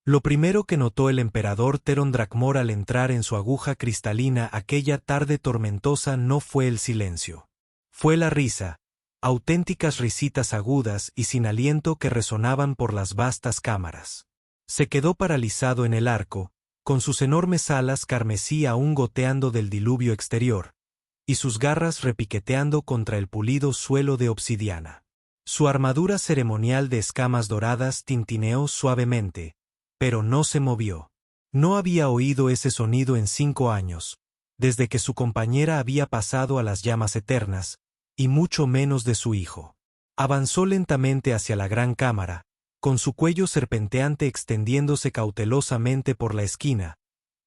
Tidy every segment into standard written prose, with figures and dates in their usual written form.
Lo primero que notó el emperador Theron Drakmor al entrar en su aguja cristalina aquella tarde tormentosa no fue el silencio. Fue la risa, auténticas risitas agudas y sin aliento que resonaban por las vastas cámaras. Se quedó paralizado en el arco, con sus enormes alas carmesí aún goteando del diluvio exterior, y sus garras repiqueteando contra el pulido suelo de obsidiana. Su armadura ceremonial de escamas doradas tintineó suavemente, pero no se movió. No había oído ese sonido en 5 años, desde que su compañera había pasado a las llamas eternas, y mucho menos de su hijo. Avanzó lentamente hacia la gran cámara, con su cuello serpenteante extendiéndose cautelosamente por la esquina,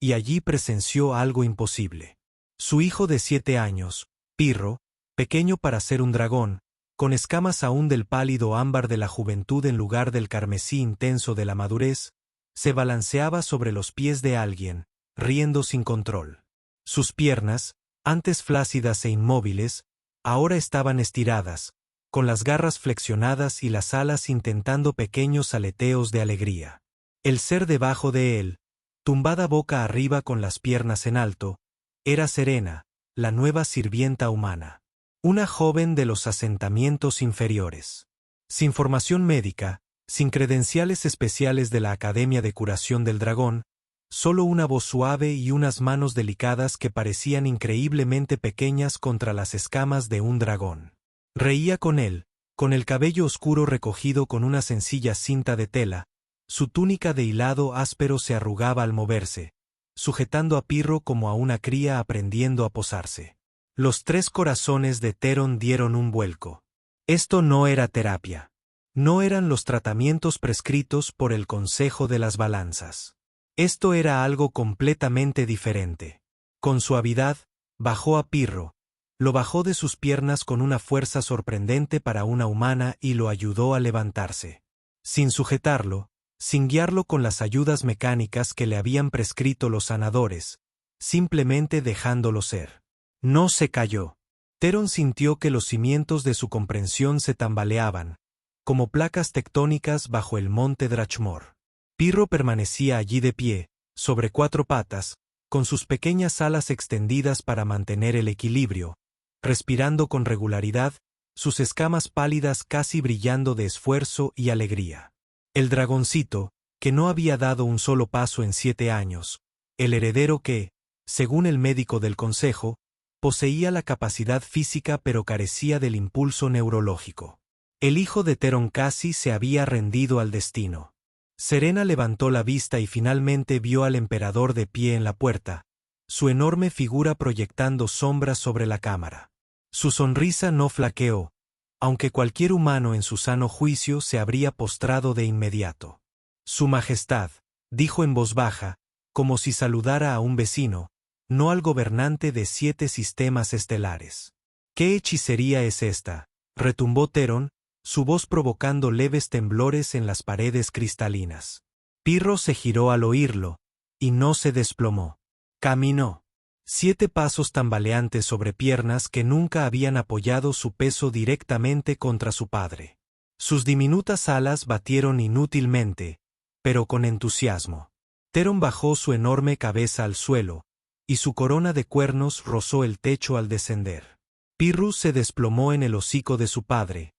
y allí presenció algo imposible. Su hijo de 7 años, Pirro, pequeño para ser un dragón, con escamas aún del pálido ámbar de la juventud en lugar del carmesí intenso de la madurez, se balanceaba sobre los pies de alguien, riendo sin control. Sus piernas, antes flácidas e inmóviles, ahora estaban estiradas, con las garras flexionadas y las alas intentando pequeños aleteos de alegría. El ser debajo de él, tumbada boca arriba con las piernas en alto, era Serena, la nueva sirvienta humana. Una joven de los asentamientos inferiores. Sin formación médica, sin credenciales especiales de la Academia de Curación del Dragón, solo una voz suave y unas manos delicadas que parecían increíblemente pequeñas contra las escamas de un dragón. Reía con él, con el cabello oscuro recogido con una sencilla cinta de tela, su túnica de hilado áspero se arrugaba al moverse, sujetando a Pirro como a una cría aprendiendo a posarse. Los 3 corazones de Theron dieron un vuelco. Esto no era terapia. No eran los tratamientos prescritos por el Consejo de las Balanzas. Esto era algo completamente diferente. Con suavidad, bajó a Pirro, lo bajó de sus piernas con una fuerza sorprendente para una humana y lo ayudó a levantarse. Sin sujetarlo, sin guiarlo con las ayudas mecánicas que le habían prescrito los sanadores, simplemente dejándolo ser. No se cayó. Theron sintió que los cimientos de su comprensión se tambaleaban, como placas tectónicas bajo el monte Drakmor. Pirro permanecía allí de pie, sobre 4 patas, con sus pequeñas alas extendidas para mantener el equilibrio, respirando con regularidad, sus escamas pálidas casi brillando de esfuerzo y alegría. El dragoncito, que no había dado un solo paso en 7 años, el heredero que, según el médico del consejo, poseía la capacidad física pero carecía del impulso neurológico. El hijo de Theron casi se había rendido al destino. Serena levantó la vista y finalmente vio al emperador de pie en la puerta, su enorme figura proyectando sombras sobre la cámara. Su sonrisa no flaqueó, aunque cualquier humano en su sano juicio se habría postrado de inmediato. Su Majestad, dijo en voz baja, como si saludara a un vecino, no al gobernante de 7 sistemas estelares. ¿Qué hechicería es esta?, retumbó Theron, su voz provocando leves temblores en las paredes cristalinas. Pirro se giró al oírlo, y no se desplomó. Caminó. 7 pasos tambaleantes sobre piernas que nunca habían apoyado su peso directamente contra su padre. Sus diminutas alas batieron inútilmente, pero con entusiasmo. Theron bajó su enorme cabeza al suelo, y su corona de cuernos rozó el techo al descender. Pirro se desplomó en el hocico de su padre,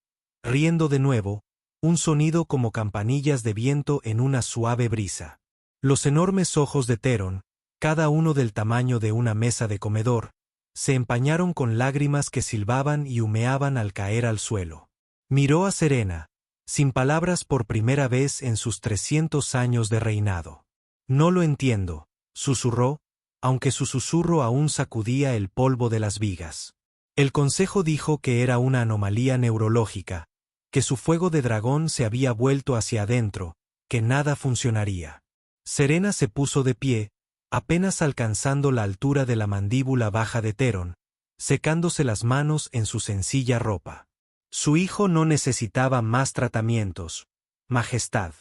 riendo de nuevo, un sonido como campanillas de viento en una suave brisa. Los enormes ojos de Theron, cada uno del tamaño de una mesa de comedor, se empañaron con lágrimas que silbaban y humeaban al caer al suelo. Miró a Serena, sin palabras por primera vez en sus 300 años de reinado. No lo entiendo, susurró, aunque su susurro aún sacudía el polvo de las vigas. El consejo dijo que era una anomalía neurológica, que su fuego de dragón se había vuelto hacia adentro, que nada funcionaría. Serena se puso de pie, apenas alcanzando la altura de la mandíbula baja de Theron, secándose las manos en su sencilla ropa. Su hijo no necesitaba más tratamientos, Majestad.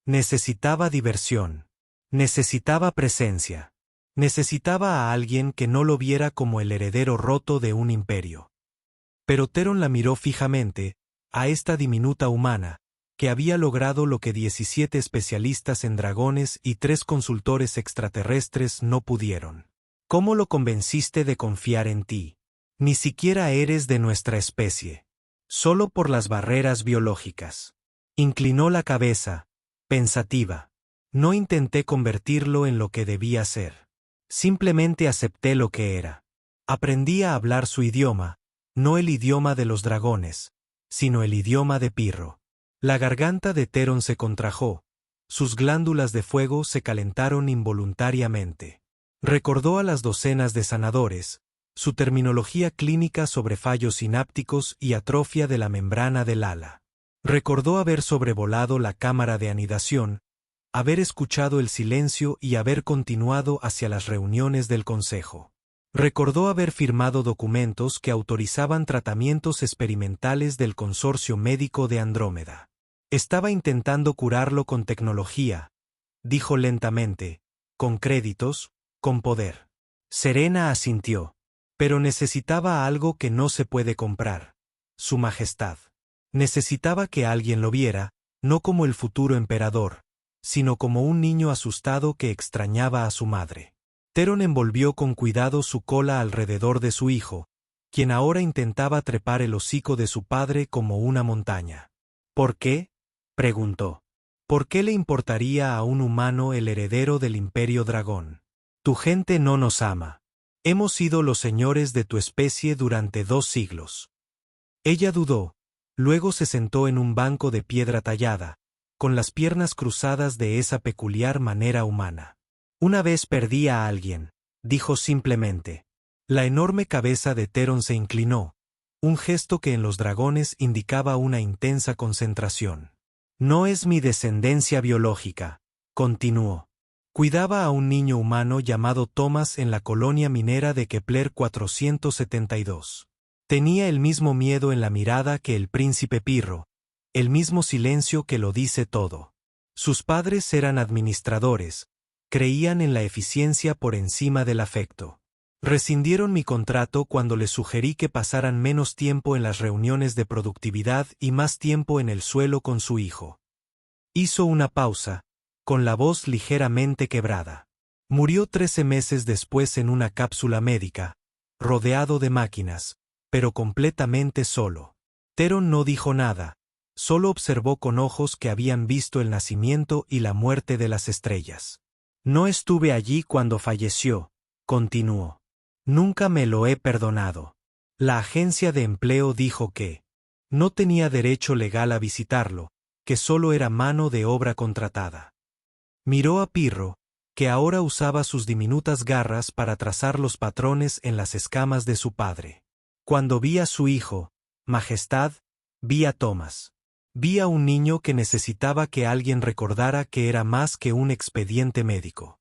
Necesitaba diversión. Necesitaba presencia. Necesitaba a alguien que no lo viera como el heredero roto de un imperio. Pero Theron la miró fijamente, a esta diminuta humana, que había logrado lo que 17 especialistas en dragones y 3 consultores extraterrestres no pudieron. ¿Cómo lo convenciste de confiar en ti? Ni siquiera eres de nuestra especie. Solo por las barreras biológicas. Inclinó la cabeza, pensativa. No intenté convertirlo en lo que debía ser. Simplemente acepté lo que era. Aprendí a hablar su idioma, no el idioma de los dragones, sino el idioma de Pirro. La garganta de Theron se contrajo, sus glándulas de fuego se calentaron involuntariamente. Recordó a las docenas de sanadores, su terminología clínica sobre fallos sinápticos y atrofia de la membrana del ala. Recordó haber sobrevolado la cámara de anidación, haber escuchado el silencio y haber continuado hacia las reuniones del consejo. Recordó haber firmado documentos que autorizaban tratamientos experimentales del Consorcio Médico de Andrómeda. Estaba intentando curarlo con tecnología, dijo lentamente, con créditos, con poder. Serena asintió. Pero necesitaba algo que no se puede comprar. Su majestad. Necesitaba que alguien lo viera, no como el futuro emperador, sino como un niño asustado que extrañaba a su madre. Theron envolvió con cuidado su cola alrededor de su hijo, quien ahora intentaba trepar el hocico de su padre como una montaña. ¿Por qué?, preguntó. ¿Por qué le importaría a un humano el heredero del Imperio Dragón? Tu gente no nos ama. Hemos sido los señores de tu especie durante 2 siglos. Ella dudó, luego se sentó en un banco de piedra tallada, con las piernas cruzadas de esa peculiar manera humana. Una vez perdí a alguien, dijo simplemente. La enorme cabeza de Theron se inclinó, un gesto que en los dragones indicaba una intensa concentración. No es mi descendencia biológica, continuó. Cuidaba a un niño humano llamado Thomas en la colonia minera de Kepler 472. Tenía el mismo miedo en la mirada que el príncipe Pirro, el mismo silencio que lo dice todo. Sus padres eran administradores, creían en la eficiencia por encima del afecto. Rescindieron mi contrato cuando les sugerí que pasaran menos tiempo en las reuniones de productividad y más tiempo en el suelo con su hijo. Hizo una pausa, con la voz ligeramente quebrada. Murió 13 meses después en una cápsula médica, rodeado de máquinas, pero completamente solo. Theron no dijo nada, solo observó con ojos que habían visto el nacimiento y la muerte de las estrellas. No estuve allí cuando falleció, continuó. Nunca me lo he perdonado. La agencia de empleo dijo que no tenía derecho legal a visitarlo, que solo era mano de obra contratada. Miró a Pirro, que ahora usaba sus diminutas garras para trazar los patrones en las escamas de su padre. Cuando vi a su hijo, Majestad, vi a Thomas. Vi a un niño que necesitaba que alguien recordara que era más que un expediente médico.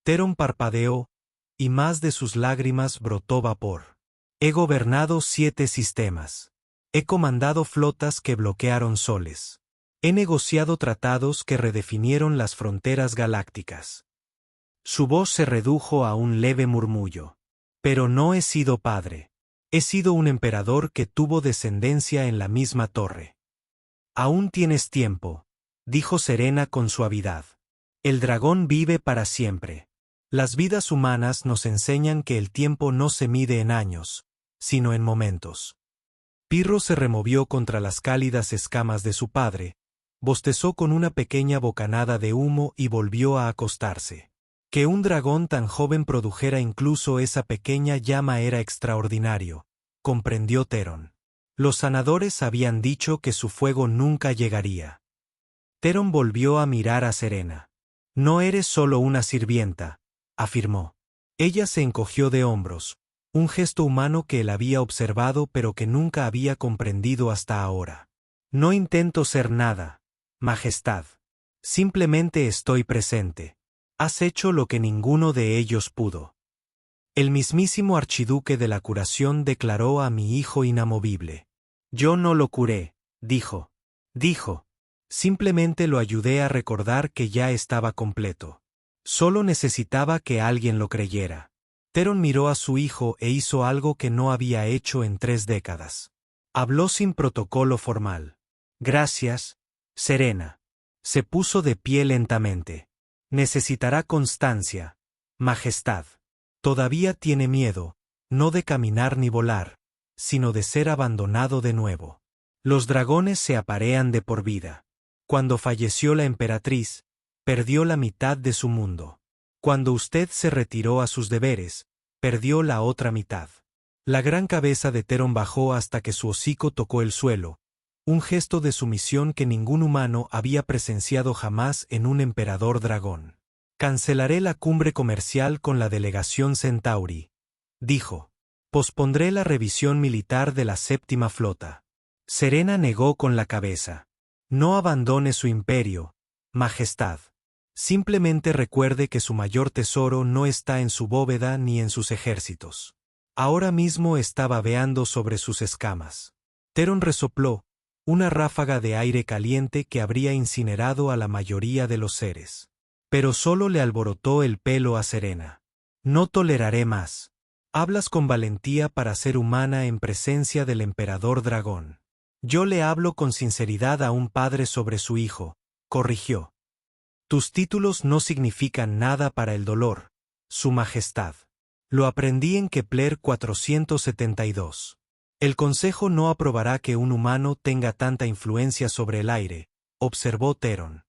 Theron parpadeó, y más de sus lágrimas brotó vapor. He gobernado 7 sistemas. He comandado flotas que bloquearon soles. He negociado tratados que redefinieron las fronteras galácticas. Su voz se redujo a un leve murmullo. Pero no he sido padre. He sido un emperador que tuvo descendencia en la misma torre. Aún tienes tiempo, dijo Serena con suavidad. El dragón vive para siempre. Las vidas humanas nos enseñan que el tiempo no se mide en años, sino en momentos. Pirro se removió contra las cálidas escamas de su padre, bostezó con una pequeña bocanada de humo y volvió a acostarse. Que un dragón tan joven produjera incluso esa pequeña llama era extraordinario, comprendió Theron. Los sanadores habían dicho que su fuego nunca llegaría. Theron volvió a mirar a Serena. No eres solo una sirvienta, afirmó. Ella se encogió de hombros, un gesto humano que él había observado pero que nunca había comprendido hasta ahora. No intento ser nada, Majestad. Simplemente estoy presente. Has hecho lo que ninguno de ellos pudo. El mismísimo archiduque de la curación declaró a mi hijo inamovible. Yo no lo curé, dijo. Simplemente lo ayudé a recordar que ya estaba completo. Solo necesitaba que alguien lo creyera. Theron miró a su hijo e hizo algo que no había hecho en 3 décadas. Habló sin protocolo formal. Gracias, Serena. Se puso de pie lentamente. Necesitará constancia, Majestad. Todavía tiene miedo, no de caminar ni volar, sino de ser abandonado de nuevo. Los dragones se aparean de por vida. Cuando falleció la emperatriz, perdió la mitad de su mundo. Cuando usted se retiró a sus deberes, perdió la otra mitad. La gran cabeza de Theron bajó hasta que su hocico tocó el suelo, un gesto de sumisión que ningún humano había presenciado jamás en un emperador dragón. Cancelaré la cumbre comercial con la delegación Centauri, dijo. Pospondré la revisión militar de la séptima flota. Serena negó con la cabeza. No abandone su imperio, Majestad. Simplemente recuerde que su mayor tesoro no está en su bóveda ni en sus ejércitos. Ahora mismo está babeando sobre sus escamas. Theron resopló, una ráfaga de aire caliente que habría incinerado a la mayoría de los seres. Pero solo le alborotó el pelo a Serena. No toleraré más. Hablas con valentía para ser humana en presencia del emperador dragón. Yo le hablo con sinceridad a un padre sobre su hijo, corrigió. Tus títulos no significan nada para el dolor, Su Majestad. Lo aprendí en Kepler 472. El Consejo no aprobará que un humano tenga tanta influencia sobre el aire, observó Theron.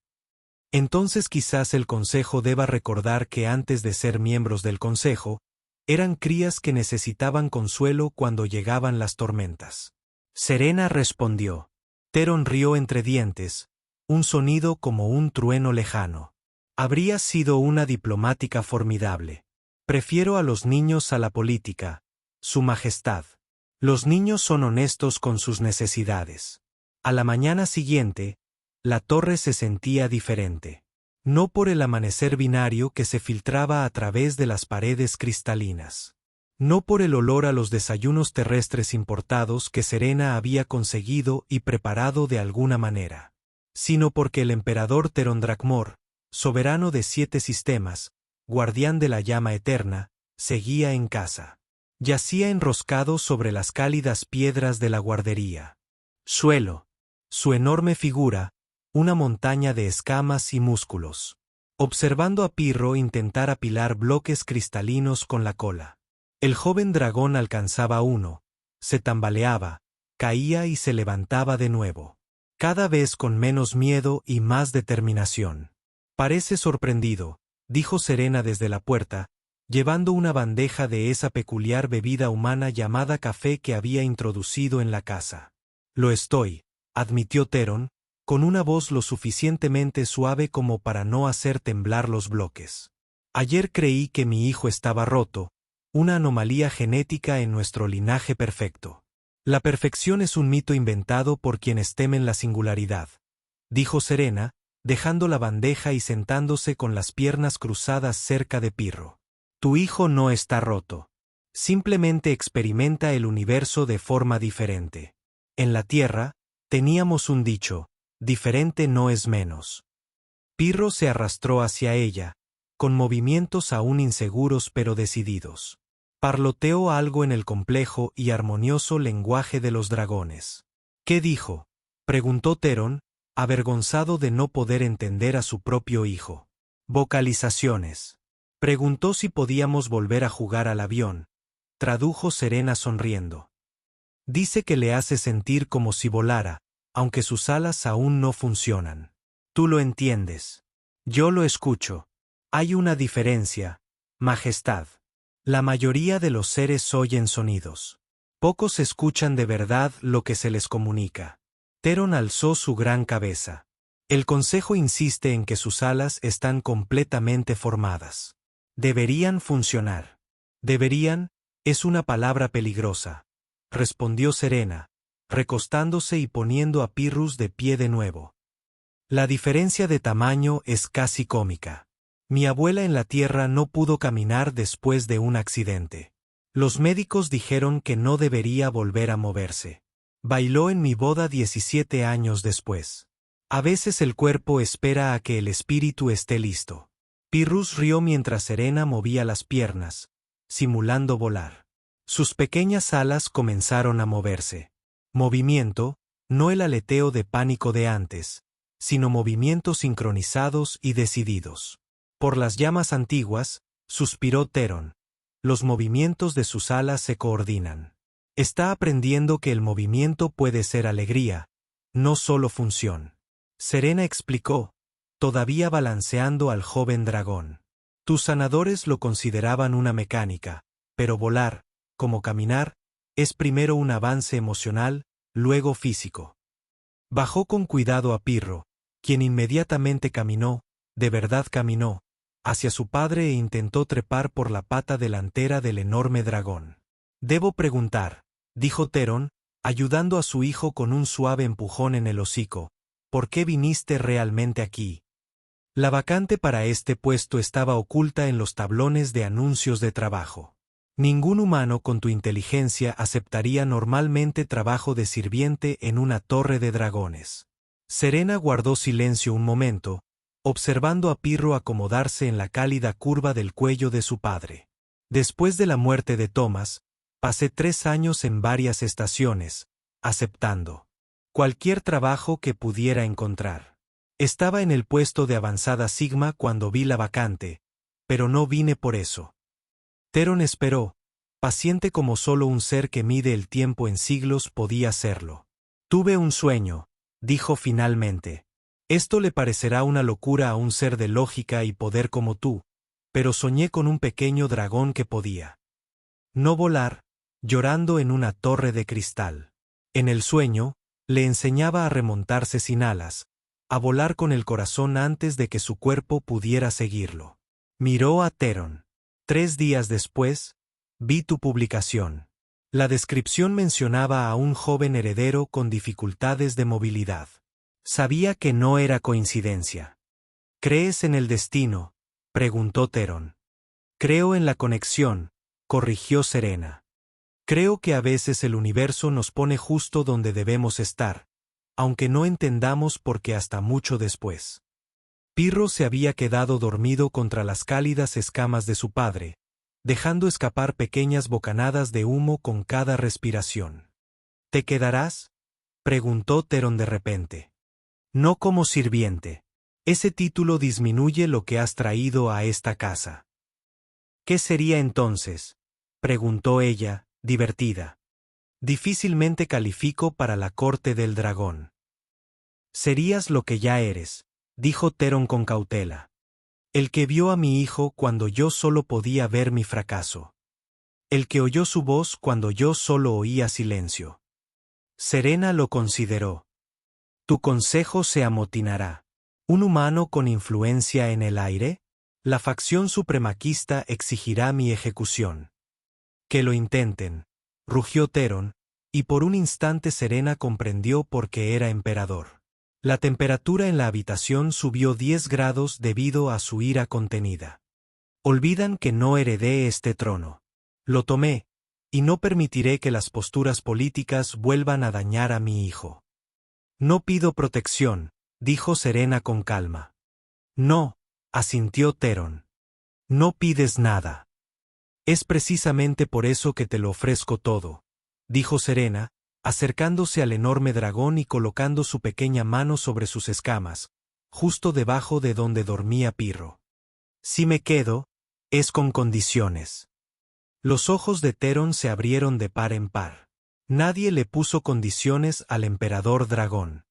Entonces quizás el Consejo deba recordar que antes de ser miembros del Consejo, eran crías que necesitaban consuelo cuando llegaban las tormentas. Serena respondió. Theron rió entre dientes, un sonido como un trueno lejano. Habría sido una diplomática formidable. Prefiero a los niños a la política, Su Majestad. Los niños son honestos con sus necesidades. A la mañana siguiente, la torre se sentía diferente. No por el amanecer binario que se filtraba a través de las paredes cristalinas. No por el olor a los desayunos terrestres importados que Serena había conseguido y preparado de alguna manera. Sino porque el emperador Theron Drakmor, soberano de 7 sistemas, guardián de la llama eterna, seguía en casa. Yacía enroscado sobre las cálidas piedras de la guardería. Suelo. Su enorme figura, una montaña de escamas y músculos. Observando a Pirro intentar apilar bloques cristalinos con la cola. El joven dragón alcanzaba uno, se tambaleaba, caía y se levantaba de nuevo. Cada vez con menos miedo y más determinación. Parece sorprendido, dijo Serena desde la puerta, llevando una bandeja de esa peculiar bebida humana llamada café que había introducido en la casa. Lo estoy, admitió Theron, con una voz lo suficientemente suave como para no hacer temblar los bloques. Ayer creí que mi hijo estaba roto, una anomalía genética en nuestro linaje perfecto. La perfección es un mito inventado por quienes temen la singularidad, dijo Serena, dejando la bandeja y sentándose con las piernas cruzadas cerca de Pirro. Tu hijo no está roto. Simplemente experimenta el universo de forma diferente. En la Tierra, teníamos un dicho, diferente no es menos. Pirro se arrastró hacia ella, con movimientos aún inseguros pero decididos. Parloteó algo en el complejo y armonioso lenguaje de los dragones. ¿Qué dijo?, preguntó Theron, avergonzado de no poder entender a su propio hijo. Vocalizaciones. Preguntó si podíamos volver a jugar al avión. Tradujo Serena sonriendo. Dice que le hace sentir como si volara, aunque sus alas aún no funcionan. Tú lo entiendes. Yo lo escucho. Hay una diferencia, Majestad. La mayoría de los seres oyen sonidos. Pocos escuchan de verdad lo que se les comunica. Theron alzó su gran cabeza. El Consejo insiste en que sus alas están completamente formadas. Deberían funcionar. Deberían, es una palabra peligrosa, respondió Serena, recostándose y poniendo a Pyrrhus de pie de nuevo. La diferencia de tamaño es casi cómica. Mi abuela en la Tierra no pudo caminar después de un accidente. Los médicos dijeron que no debería volver a moverse. Bailó en mi boda 17 años después. A veces el cuerpo espera a que el espíritu esté listo. Pyrrhus rió mientras Serena movía las piernas, simulando volar. Sus pequeñas alas comenzaron a moverse. Movimiento, no el aleteo de pánico de antes, sino movimientos sincronizados y decididos. Por las llamas antiguas, suspiró Theron. Los movimientos de sus alas se coordinan. Está aprendiendo que el movimiento puede ser alegría, no solo función. Serena explicó, todavía balanceando al joven dragón. Tus sanadores lo consideraban una mecánica, pero volar, como caminar, es primero un avance emocional, luego físico. Bajó con cuidado a Pirro, quien inmediatamente caminó, de verdad caminó, hacia su padre e intentó trepar por la pata delantera del enorme dragón. Debo preguntar, dijo Theron, ayudando a su hijo con un suave empujón en el hocico, ¿por qué viniste realmente aquí? La vacante para este puesto estaba oculta en los tablones de anuncios de trabajo. Ningún humano con tu inteligencia aceptaría normalmente trabajo de sirviente en una torre de dragones. Serena guardó silencio un momento, observando a Pirro acomodarse en la cálida curva del cuello de su padre. Después de la muerte de Thomas, pasé 3 años en varias estaciones, aceptando cualquier trabajo que pudiera encontrar. Estaba en el puesto de avanzada Sigma cuando vi la vacante, pero no vine por eso. Theron esperó, paciente como solo un ser que mide el tiempo en siglos podía serlo. Tuve un sueño, dijo finalmente. Esto le parecerá una locura a un ser de lógica y poder como tú, pero soñé con un pequeño dragón que podía no volar, llorando en una torre de cristal. En el sueño, le enseñaba a remontarse sin alas, a volar con el corazón antes de que su cuerpo pudiera seguirlo. Miró a Theron. 3 días después, vi tu publicación. La descripción mencionaba a un joven heredero con dificultades de movilidad. Sabía que no era coincidencia. ¿Crees en el destino?, preguntó Theron. Creo en la conexión, corrigió Serena. Creo que a veces el universo nos pone justo donde debemos estar, aunque no entendamos por qué hasta mucho después. Pirro se había quedado dormido contra las cálidas escamas de su padre, dejando escapar pequeñas bocanadas de humo con cada respiración. ¿Te quedarás?, preguntó Theron de repente. No como sirviente. Ese título disminuye lo que has traído a esta casa. ¿Qué sería entonces?, preguntó ella, divertida. Difícilmente califico para la corte del dragón. Serías lo que ya eres, dijo Theron con cautela. El que vio a mi hijo cuando yo solo podía ver mi fracaso. El que oyó su voz cuando yo solo oía silencio. Serena lo consideró. Tu consejo se amotinará. ¿Un humano con influencia en el aire? La facción supremaquista exigirá mi ejecución. Que lo intenten, rugió Theron, y por un instante Serena comprendió por qué era emperador. La temperatura en la habitación subió 10 grados debido a su ira contenida. Olvidan que no heredé este trono. Lo tomé, y no permitiré que las posturas políticas vuelvan a dañar a mi hijo. No pido protección, dijo Serena con calma. No, asintió Theron. No pides nada. Es precisamente por eso que te lo ofrezco todo, dijo Serena, acercándose al enorme dragón y colocando su pequeña mano sobre sus escamas, justo debajo de donde dormía Pirro. Si me quedo, es con condiciones. Los ojos de Theron se abrieron de par en par. Nadie le puso condiciones al emperador dragón.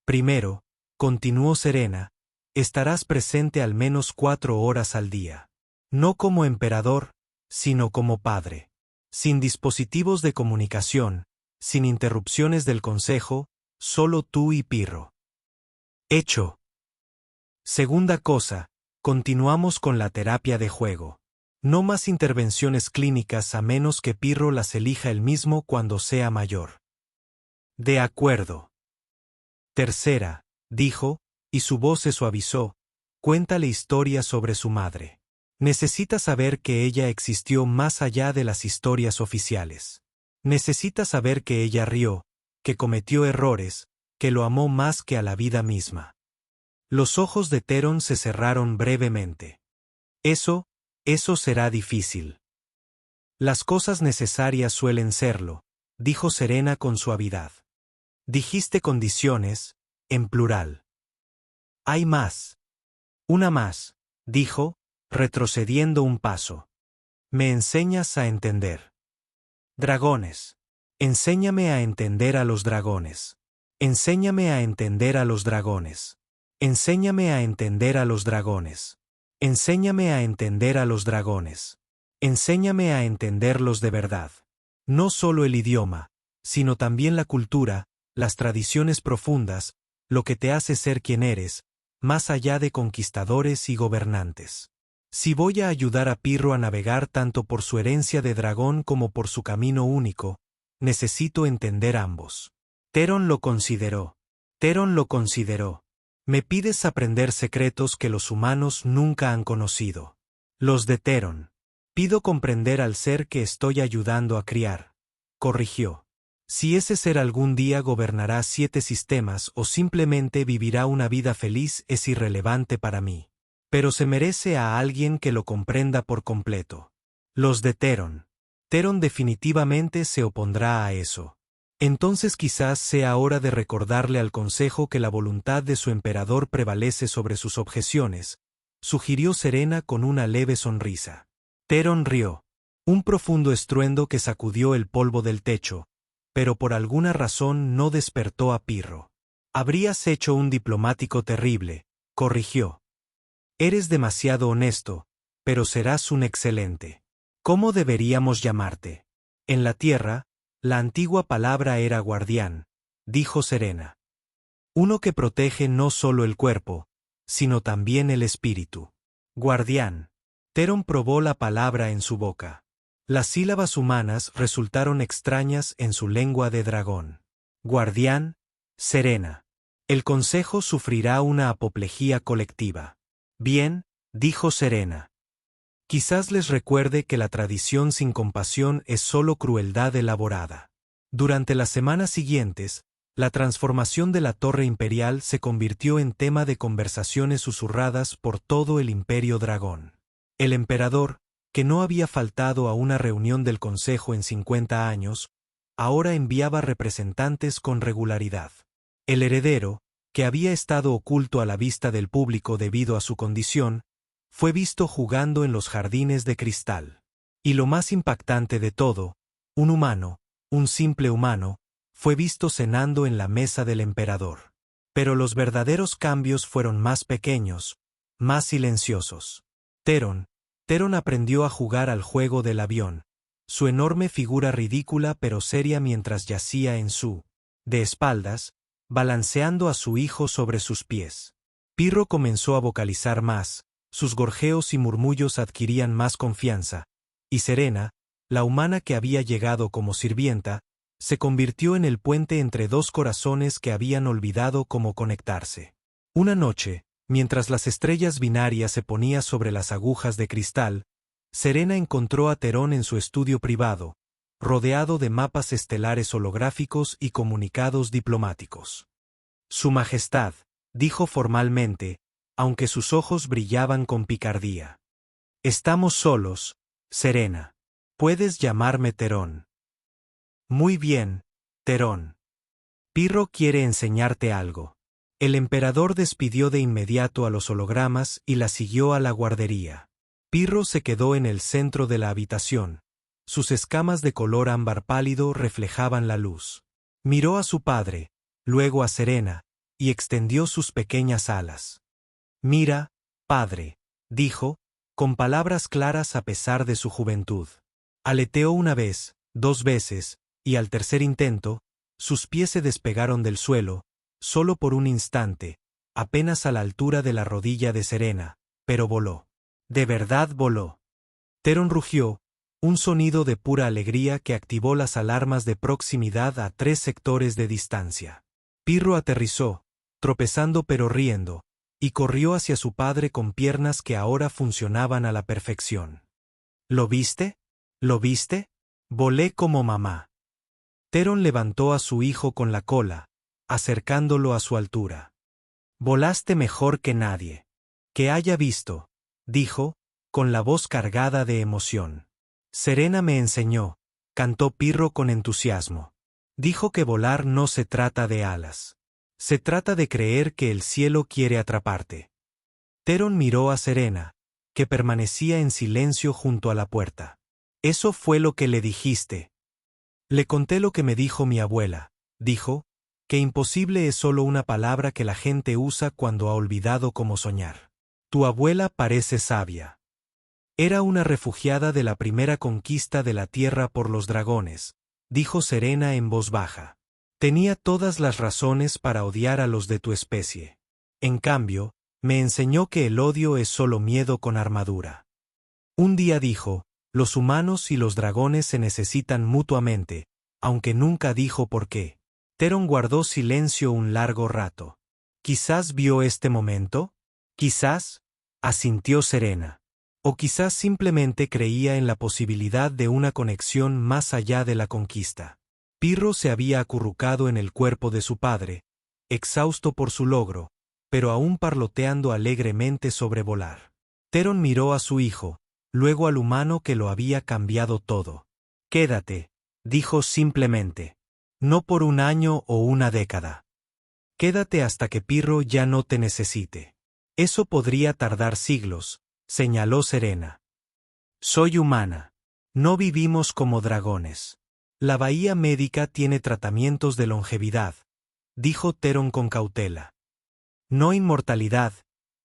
Primero, continuó Serena, estarás presente al menos 4 horas al día. No como emperador, sino como padre. Sin dispositivos de comunicación, sin interrupciones del consejo, solo tú y Pirro. Hecho. Segunda cosa, continuamos con la terapia de juego. No más intervenciones clínicas a menos que Pirro las elija él mismo cuando sea mayor. De acuerdo. Tercera, dijo, y su voz se suavizó, cuéntale historias sobre su madre. Necesita saber que ella existió más allá de las historias oficiales. Necesita saber que ella rió, que cometió errores, que lo amó más que a la vida misma. Los ojos de Theron se cerraron brevemente. Eso será difícil. Las cosas necesarias suelen serlo, dijo Serena con suavidad. Dijiste condiciones, en plural. Hay más. Una más, dijo, retrocediendo un paso. Me enseñas a entender. Dragones. Enséñame a entender a los dragones. Enséñame a entender a los dragones. Enséñame a entender a los dragones. Enséñame a entender a los dragones. Enséñame a entenderlos de verdad. No solo el idioma, sino también la cultura, las tradiciones profundas, lo que te hace ser quien eres, más allá de conquistadores y gobernantes. Si voy a ayudar a Pirro a navegar tanto por su herencia de dragón como por su camino único, necesito entender ambos. Theron lo consideró. Theron lo consideró. Me pides aprender secretos que los humanos nunca han conocido. Los de Theron. Pido comprender al ser que estoy ayudando a criar. Corrigió. Si ese ser algún día gobernará 7 sistemas o simplemente vivirá una vida feliz es irrelevante para mí. Pero se merece a alguien que lo comprenda por completo. Los de Theron. Theron definitivamente se opondrá a eso. Entonces quizás sea hora de recordarle al consejo que la voluntad de su emperador prevalece sobre sus objeciones, sugirió Serena con una leve sonrisa. Theron rió. Un profundo estruendo que sacudió el polvo del techo, pero por alguna razón no despertó a Pirro. Habrías hecho un diplomático terrible, corrigió. Eres demasiado honesto, pero serás un excelente. ¿Cómo deberíamos llamarte? En la tierra, la antigua palabra era guardián, dijo Serena. Uno que protege no solo el cuerpo, sino también el espíritu. Guardián. Theron probó la palabra en su boca. Las sílabas humanas resultaron extrañas en su lengua de dragón. Guardián, Serena. El consejo sufrirá una apoplejía colectiva. Bien, dijo Serena. Quizás les recuerde que la tradición sin compasión es solo crueldad elaborada. Durante las semanas siguientes, la transformación de la Torre Imperial se convirtió en tema de conversaciones susurradas por todo el Imperio Dragón. El emperador, que no había faltado a una reunión del Consejo en 50 años, ahora enviaba representantes con regularidad. El heredero, que había estado oculto a la vista del público debido a su condición, fue visto jugando en los jardines de cristal. Y lo más impactante de todo, un humano, un simple humano, fue visto cenando en la mesa del emperador. Pero los verdaderos cambios fueron más pequeños, más silenciosos. Theron aprendió a jugar al juego del avión, su enorme figura ridícula pero seria mientras yacía de espaldas, balanceando a su hijo sobre sus pies. Pirro comenzó a vocalizar más, sus gorjeos y murmullos adquirían más confianza, y Serena, la humana que había llegado como sirvienta, se convirtió en el puente entre dos corazones que habían olvidado cómo conectarse. Una noche, mientras las estrellas binarias se ponían sobre las agujas de cristal, Serena encontró a Theron en su estudio privado, rodeado de mapas estelares holográficos y comunicados diplomáticos. Su Majestad, dijo formalmente, aunque sus ojos brillaban con picardía. Estamos solos, Serena. Puedes llamarme Theron. Muy bien, Theron. Pirro quiere enseñarte algo. El emperador despidió de inmediato a los hologramas y la siguió a la guardería. Pirro se quedó en el centro de la habitación. Sus escamas de color ámbar pálido reflejaban la luz. Miró a su padre, luego a Serena, y extendió sus pequeñas alas. Mira, padre, dijo, con palabras claras a pesar de su juventud. Aleteó una vez, 2 veces, y al tercer intento, sus pies se despegaron del suelo, solo por un instante, apenas a la altura de la rodilla de Serena, pero voló. De verdad voló. Theron rugió, un sonido de pura alegría que activó las alarmas de proximidad a 3 sectores de distancia. Pirro aterrizó, tropezando pero riendo, y corrió hacia su padre con piernas que ahora funcionaban a la perfección. ¿Lo viste? ¿Lo viste? Volé como mamá. Theron levantó a su hijo con la cola, acercándolo a su altura. Volaste mejor que nadie. Que haya visto, dijo, con la voz cargada de emoción. Serena me enseñó, cantó Pirro con entusiasmo. Dijo que volar no se trata de alas. Se trata de creer que el cielo quiere atraparte. Teron miró a Serena, que permanecía en silencio junto a la puerta. Eso fue lo que le dijiste. Le conté lo que me dijo mi abuela. Dijo, que imposible es solo una palabra que la gente usa cuando ha olvidado cómo soñar. Tu abuela parece sabia. Era una refugiada de la primera conquista de la tierra por los dragones, dijo Serena en voz baja. Tenía todas las razones para odiar a los de tu especie. En cambio, me enseñó que el odio es solo miedo con armadura. Un día dijo, los humanos y los dragones se necesitan mutuamente, aunque nunca dijo por qué. Teron guardó silencio un largo rato. ¿Quizás vio este momento? Quizás, asintió Serena. O quizás simplemente creía en la posibilidad de una conexión más allá de la conquista. Pirro se había acurrucado en el cuerpo de su padre, exhausto por su logro, pero aún parloteando alegremente sobre volar. Teron miró a su hijo, luego al humano que lo había cambiado todo. Quédate, dijo simplemente. No por un año o una década. Quédate hasta que Pirro ya no te necesite. Eso podría tardar siglos, señaló Serena. Soy humana. No vivimos como dragones. La bahía médica tiene tratamientos de longevidad, dijo Teron con cautela. No inmortalidad,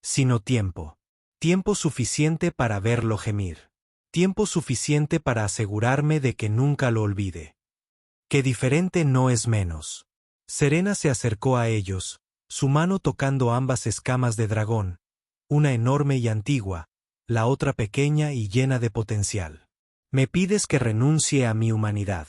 sino tiempo. Tiempo suficiente para verlo gemir. Tiempo suficiente para asegurarme de que nunca lo olvide. Que diferente no es menos. Serena se acercó a ellos, su mano tocando ambas escamas de dragón, una enorme y antigua, la otra pequeña y llena de potencial. Me pides que renuncie a mi humanidad.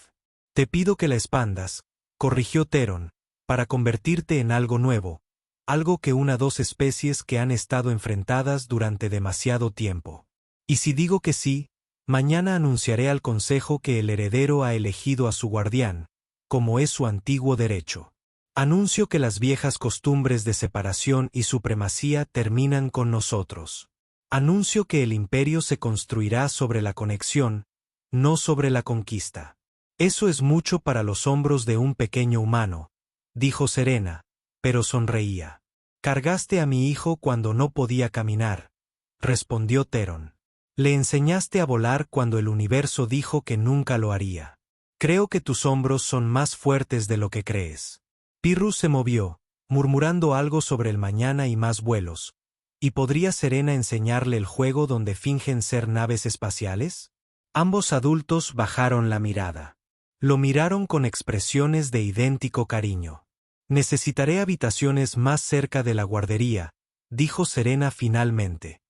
Te pido que la expandas, corrigió Teron, para convertirte en algo nuevo, algo que una dos especies que han estado enfrentadas durante demasiado tiempo. Y si digo que sí, mañana anunciaré al Consejo que el heredero ha elegido a su guardián, como es su antiguo derecho. Anuncio que las viejas costumbres de separación y supremacía terminan con nosotros. Anuncio que el imperio se construirá sobre la conexión, no sobre la conquista. Eso es mucho para los hombros de un pequeño humano, dijo Serena, pero sonreía. Cargaste a mi hijo cuando no podía caminar, respondió Teron. Le enseñaste a volar cuando el universo dijo que nunca lo haría. Creo que tus hombros son más fuertes de lo que crees. Pirru se movió, murmurando algo sobre el mañana y más vuelos. ¿Y podría Serena enseñarle el juego donde fingen ser naves espaciales? Ambos adultos bajaron la mirada. Lo miraron con expresiones de idéntico cariño. Necesitaré habitaciones más cerca de la guardería, dijo Serena finalmente.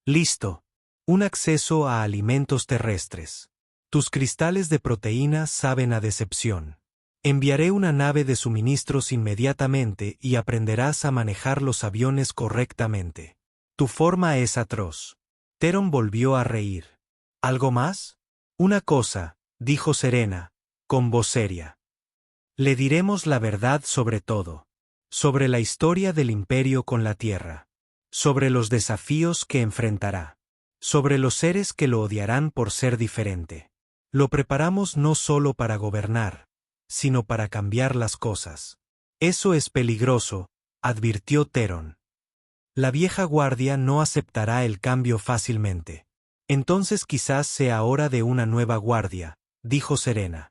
Listo. Un acceso a alimentos terrestres. Tus cristales de proteína saben a decepción. Enviaré una nave de suministros inmediatamente y aprenderás a manejar los aviones correctamente. Tu forma es atroz. Teron volvió a reír. ¿Algo más? Una cosa, dijo Serena, con voz seria. Le diremos la verdad sobre todo. Sobre la historia del imperio con la Tierra. Sobre los desafíos que enfrentará. Sobre los seres que lo odiarán por ser diferente. Lo preparamos no solo para gobernar, sino para cambiar las cosas. Eso es peligroso, advirtió Teron. La vieja guardia no aceptará el cambio fácilmente. Entonces quizás sea hora de una nueva guardia, dijo Serena.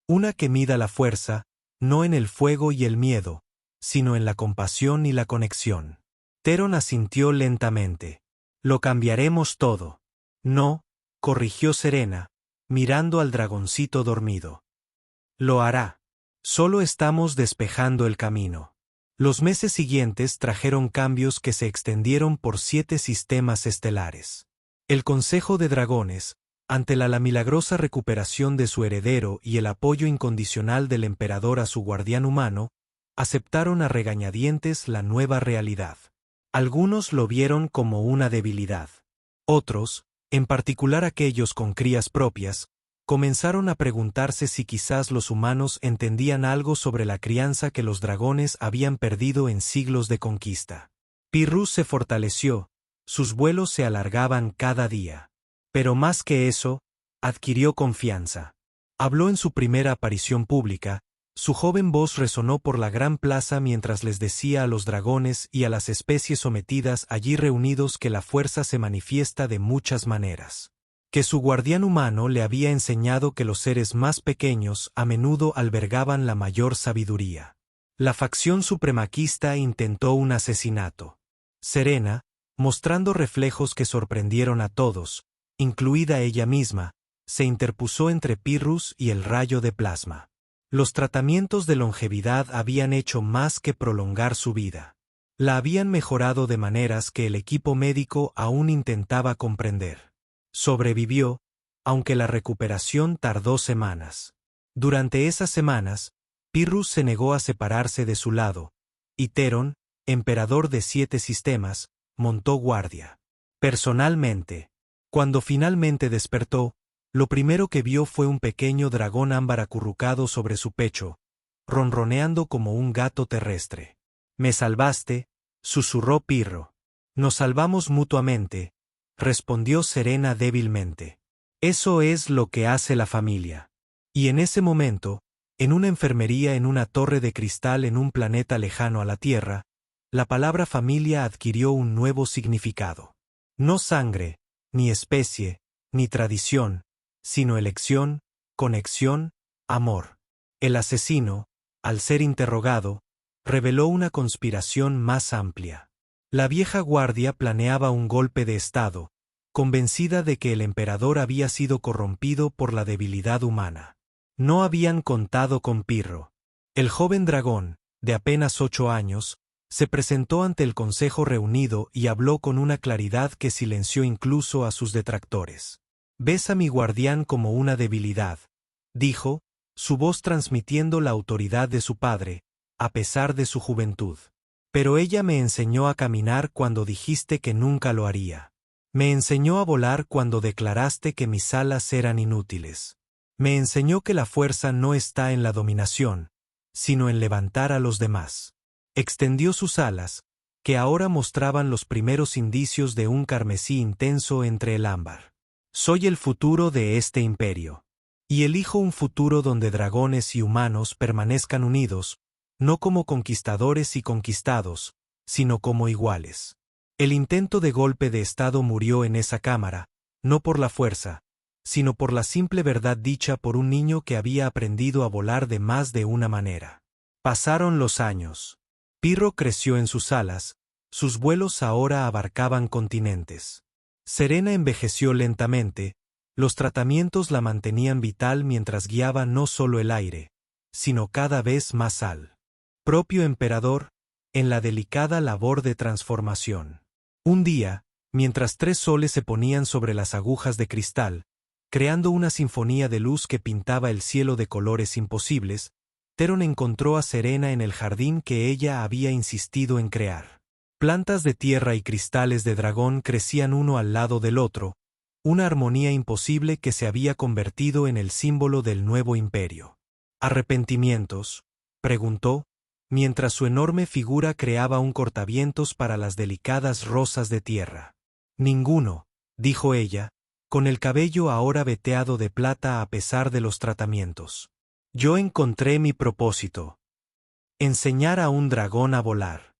Una que mida la fuerza, no en el fuego y el miedo, sino en la compasión y la conexión. Teron asintió lentamente. Lo cambiaremos todo. No, corrigió Serena, mirando al dragoncito dormido. Lo hará. Solo estamos despejando el camino. Los meses siguientes trajeron cambios que se extendieron por 7 sistemas estelares. El Consejo de Dragones, ante la milagrosa recuperación de su heredero y el apoyo incondicional del emperador a su guardián humano, aceptaron a regañadientes la nueva realidad. Algunos lo vieron como una debilidad. Otros, en particular aquellos con crías propias, comenzaron a preguntarse si quizás los humanos entendían algo sobre la crianza que los dragones habían perdido en siglos de conquista. Pirru se fortaleció, sus vuelos se alargaban cada día. Pero más que eso, adquirió confianza. Habló en su primera aparición pública, Su joven voz resonó por la gran plaza mientras les decía a los dragones y a las especies sometidas allí reunidos que la fuerza se manifiesta de muchas maneras. Que su guardián humano le había enseñado que los seres más pequeños a menudo albergaban la mayor sabiduría. La facción supremaquista intentó un asesinato. Serena, mostrando reflejos que sorprendieron a todos, incluida ella misma, se interpuso entre Pyrrhus y el rayo de plasma. Los tratamientos de longevidad habían hecho más que prolongar su vida. La habían mejorado de maneras que el equipo médico aún intentaba comprender. Sobrevivió, aunque la recuperación tardó semanas. Durante esas semanas, Pyrrhus se negó a separarse de su lado, y Theron, emperador de 7 sistemas, montó guardia. Personalmente, cuando finalmente despertó, lo primero que vio fue un pequeño dragón ámbar acurrucado sobre su pecho, ronroneando como un gato terrestre. «Me salvaste», susurró Pirro. «Nos salvamos mutuamente», respondió Serena débilmente. «Eso es lo que hace la familia». Y en ese momento, en una enfermería en una torre de cristal en un planeta lejano a la Tierra, la palabra familia adquirió un nuevo significado. No sangre, ni especie, ni tradición, sino elección, conexión, amor. El asesino, al ser interrogado, reveló una conspiración más amplia. La vieja guardia planeaba un golpe de estado, convencida de que el emperador había sido corrompido por la debilidad humana. No habían contado con Pirro. El joven dragón, de apenas 8 años, se presentó ante el consejo reunido y habló con una claridad que silenció incluso a sus detractores. «Ves a mi guardián como una debilidad», dijo, su voz transmitiendo la autoridad de su padre, a pesar de su juventud. «Pero ella me enseñó a caminar cuando dijiste que nunca lo haría. Me enseñó a volar cuando declaraste que mis alas eran inútiles. Me enseñó que la fuerza no está en la dominación, sino en levantar a los demás». Extendió sus alas, que ahora mostraban los primeros indicios de un carmesí intenso entre el ámbar. «Soy el futuro de este imperio. Y elijo un futuro donde dragones y humanos permanezcan unidos, no como conquistadores y conquistados, sino como iguales». El intento de golpe de estado murió en esa cámara, no por la fuerza, sino por la simple verdad dicha por un niño que había aprendido a volar de más de una manera. Pasaron los años. Pirro creció en sus alas, sus vuelos ahora abarcaban continentes. Serena envejeció lentamente, los tratamientos la mantenían vital mientras guiaba no solo el aire, sino cada vez más al propio emperador, en la delicada labor de transformación. Un día, mientras 3 soles se ponían sobre las agujas de cristal, creando una sinfonía de luz que pintaba el cielo de colores imposibles, Theron encontró a Serena en el jardín que ella había insistido en crear. Plantas de tierra y cristales de dragón crecían uno al lado del otro, una armonía imposible que se había convertido en el símbolo del nuevo imperio. «¿Arrepentimientos?», preguntó, mientras su enorme figura creaba un cortavientos para las delicadas rosas de tierra. «Ninguno», dijo ella, con el cabello ahora veteado de plata a pesar de los tratamientos. «Yo encontré mi propósito. Enseñar a un dragón a volar».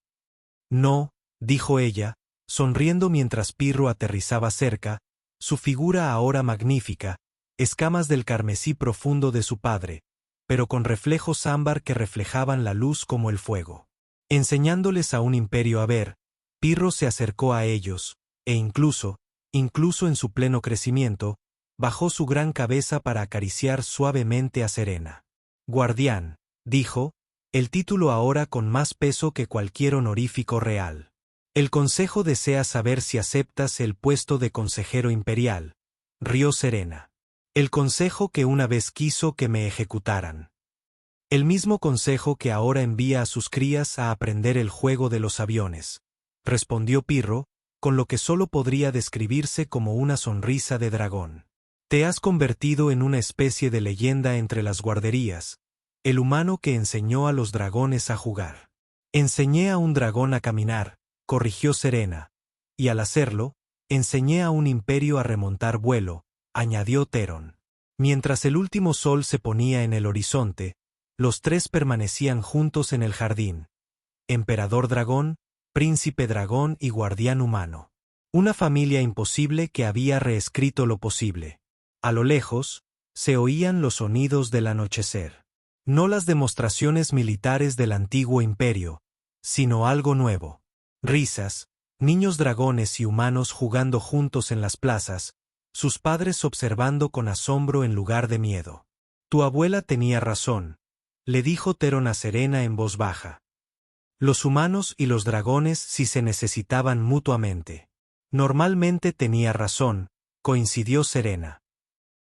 «No», dijo ella, sonriendo mientras Pirro aterrizaba cerca, su figura ahora magnífica, escamas del carmesí profundo de su padre, pero con reflejos ámbar que reflejaban la luz como el fuego. Enseñándoles a un imperio a ver, Pirro se acercó a ellos, e incluso en su pleno crecimiento, bajó su gran cabeza para acariciar suavemente a Serena. «Guardián», dijo, el título ahora con más peso que cualquier honorífico real. «El consejo desea saber si aceptas el puesto de consejero imperial», rió Serena. «El consejo que una vez quiso que me ejecutaran. El mismo consejo que ahora envía a sus crías a aprender el juego de los aviones», respondió Pirro, con lo que solo podría describirse como una sonrisa de dragón. «Te has convertido en una especie de leyenda entre las guarderías, el humano que enseñó a los dragones a jugar». «Enseñé a un dragón a caminar», corrigió Serena, «y al hacerlo, enseñé a un imperio a remontar vuelo», añadió Theron. Mientras el último sol se ponía en el horizonte, Los tres permanecían juntos en el jardín. Emperador dragón, príncipe dragón y guardián humano. Una familia imposible que había reescrito lo posible. A lo lejos, se oían los sonidos del anochecer. No las demostraciones militares del antiguo imperio, sino algo nuevo. Risas, niños dragones y humanos jugando juntos en las plazas, sus padres observando con asombro en lugar de miedo. Tu abuela tenía razón, le dijo Theron a Serena en voz baja. Los humanos y los dragones sí se necesitaban mutuamente. Normalmente tenía razón, coincidió Serena.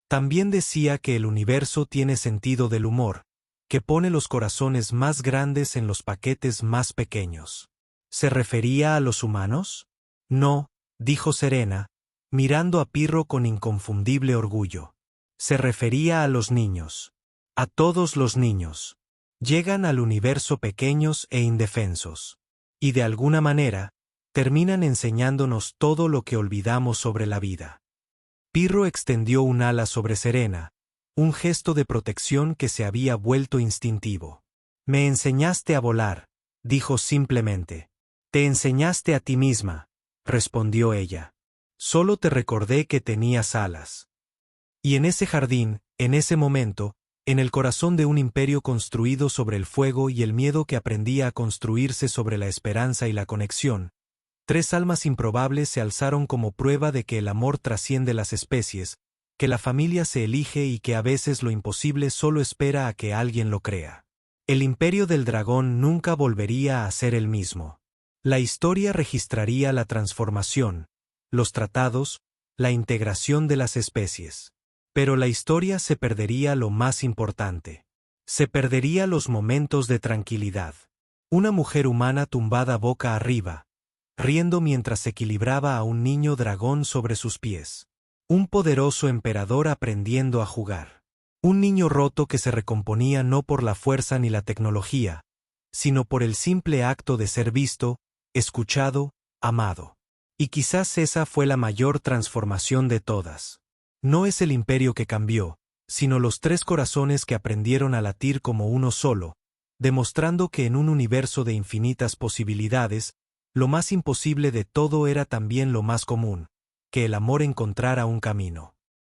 También decía que el universo tiene sentido del humor, que pone los corazones más grandes en los paquetes más pequeños. ¿Se refería a los humanos? No, dijo Serena, mirando a Pirro con inconfundible orgullo. Se refería a los niños. A todos los niños. Llegan al universo pequeños e indefensos. Y de alguna manera, terminan enseñándonos todo lo que olvidamos sobre la vida. Pirro extendió un ala sobre Serena, un gesto de protección que se había vuelto instintivo. Me enseñaste a volar, dijo simplemente. Te enseñaste a ti misma, respondió ella. Solo te recordé que tenías alas. Y en ese jardín, en ese momento, en el corazón de un imperio construido sobre el fuego y el miedo que aprendía a construirse sobre la esperanza y la conexión, tres almas improbables se alzaron como prueba de que el amor trasciende las especies, que la familia se elige y que a veces lo imposible solo espera a que alguien lo crea. El imperio del dragón nunca volvería a ser el mismo. La historia registraría la transformación, los tratados, la integración de las especies. Pero la historia se perdería lo más importante. Se perdería los momentos de tranquilidad. Una mujer humana tumbada boca arriba, riendo mientras equilibraba a un niño dragón sobre sus pies. Un poderoso emperador aprendiendo a jugar. Un niño roto que se recomponía no por la fuerza ni la tecnología, sino por el simple acto de ser visto, escuchado, amado. Y quizás esa fue la mayor transformación de todas. No es el imperio que cambió, sino los tres corazones que aprendieron a latir como uno solo, demostrando que en un universo de infinitas posibilidades, lo más imposible de todo era también lo más común, que el amor encontrara un camino.